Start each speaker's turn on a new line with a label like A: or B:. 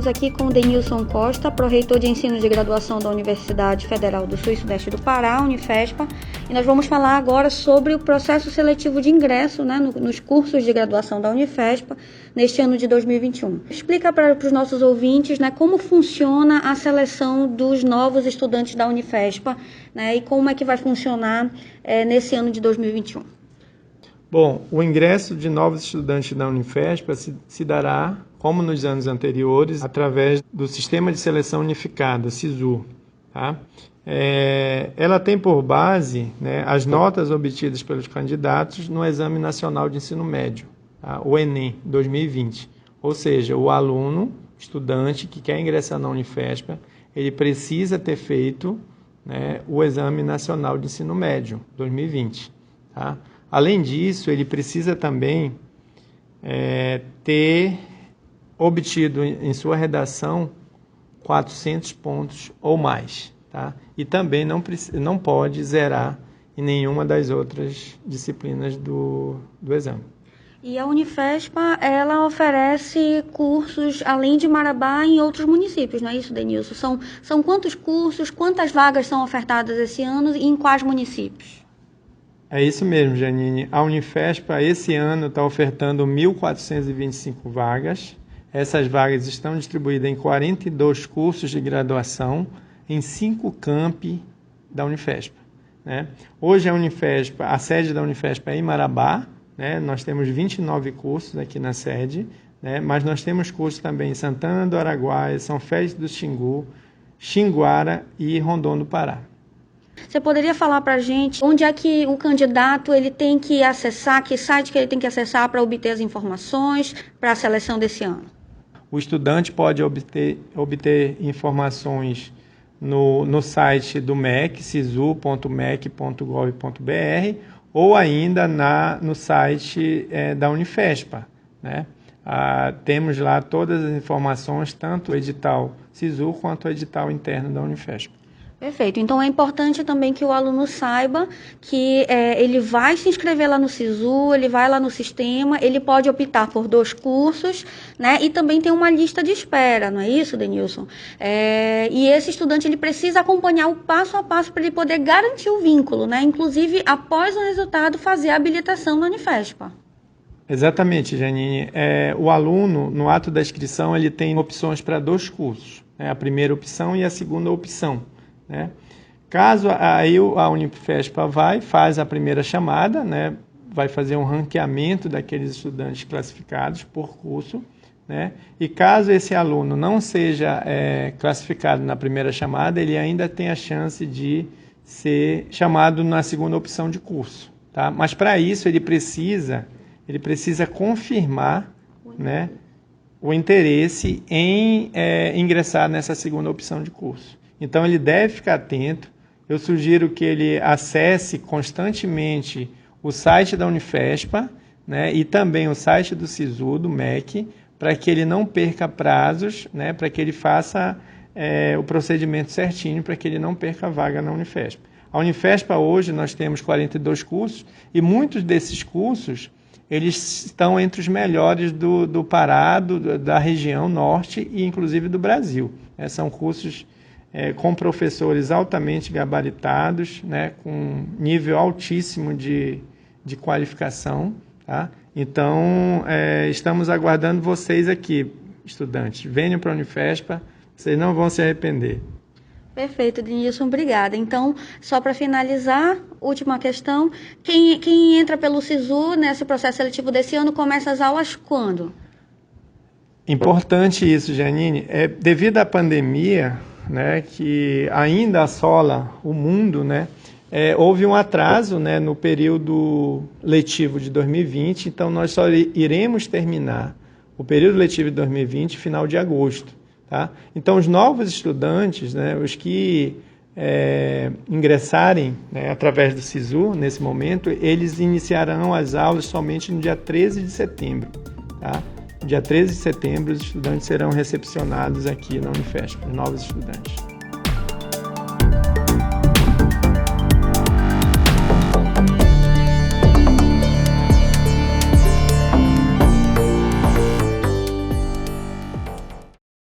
A: aqui com o Denilson Costa, pró-reitor de ensino de graduação da Universidade Federal do Sul e Sudeste do Pará, Unifespa, e nós vamos falar agora sobre o processo seletivo de ingresso, né, nos cursos de graduação da Unifespa neste ano de 2021. Explica para os nossos ouvintes, né, como funciona a seleção dos novos estudantes da Unifespa, né, e como é que vai funcionar nesse ano de 2021.
B: Bom, o ingresso de novos estudantes da Unifespa se dará, como nos anos anteriores, através do Sistema de Seleção Unificada, SISU. Tá? Ela tem por base, né, as notas obtidas pelos candidatos no Exame Nacional de Ensino Médio, tá? O Enem 2020. Ou seja, o aluno, estudante que quer ingressar na Unifespa, ele precisa ter feito, né, o Exame Nacional de Ensino Médio 2020. Tá? Além disso, ele precisa também ter obtido em sua redação 400 pontos ou mais. Tá? E também não pode zerar em nenhuma das outras disciplinas do exame.
A: E a Unifespa, ela oferece cursos, além de Marabá, em outros municípios, não é isso, Denilson? São quantos cursos, quantas vagas são ofertadas esse ano e em quais municípios?
B: É isso mesmo, Janine. A Unifespa, esse ano, está ofertando 1.425 vagas. Essas vagas estão distribuídas em 42 cursos de graduação em 5 campi da Unifespa. Né? Hoje a sede da Unifespa é em Marabá, né? Nós temos 29 cursos aqui na sede, né? Mas nós temos cursos também em Santana do Araguaia, São Félix do Xingu, Xinguara e Rondon do Pará.
A: Você poderia falar para a gente onde é que o candidato ele tem que acessar, que site que ele tem que acessar para obter as informações para a seleção desse ano?
B: O estudante pode obter informações no site do MEC, sisu.mec.gov.br, ou ainda no site da Unifespa. Né? Temos lá todas as informações, tanto o edital SISU quanto o edital interno da Unifespa.
A: Perfeito. Então, é importante também que o aluno saiba que ele vai se inscrever lá no SISU, ele vai lá no sistema, ele pode optar por 2 cursos, né? E também tem uma lista de espera, não é isso, Denilson? E esse estudante ele precisa acompanhar o passo a passo para ele poder garantir o vínculo, né? Inclusive, após o resultado, fazer a habilitação na Unifespa.
B: Exatamente, Janine. O aluno, no ato da inscrição, ele tem opções para 2 cursos, né? A primeira opção e a segunda opção. Né? Caso aí a Unifespa faz a primeira chamada, né? Vai fazer um ranqueamento daqueles estudantes classificados por curso, né? E caso esse aluno não seja classificado na primeira chamada, ele ainda tem a chance de ser chamado na segunda opção de curso. Tá? Mas para isso ele precisa confirmar, né, o interesse em ingressar nessa segunda opção de curso. Então, ele deve ficar atento. Eu sugiro que ele acesse constantemente o site da Unifespa, né, e também o site do SISU, do MEC, para que ele não perca prazos, né, para que ele faça o procedimento certinho, para que ele não perca a vaga na Unifespa. A Unifespa, hoje, nós temos 42 cursos, e muitos desses cursos eles estão entre os melhores do Pará, da região norte e, inclusive, do Brasil. São cursos com professores altamente gabaritados, né, com nível altíssimo de qualificação. Tá? Então, estamos aguardando vocês aqui, estudantes. Venham para a Unifespa, vocês não vão se arrepender.
A: Perfeito, Denilson, obrigada. Então, só para finalizar, última questão, quem entra pelo SISU nesse processo seletivo desse ano começa as aulas quando?
B: Importante isso, Janine. Devido à pandemia, né, que ainda assola o mundo, né, houve um atraso, né, no período letivo de 2020, então nós só iremos terminar o período letivo de 2020 final de agosto. Tá? Então, os novos estudantes, né, os que ingressarem, né, através do SISU, nesse momento, eles iniciarão as aulas somente no dia 13 de setembro. Tá? No dia 13 de setembro, os estudantes serão recepcionados aqui na Unifespa, os novos estudantes.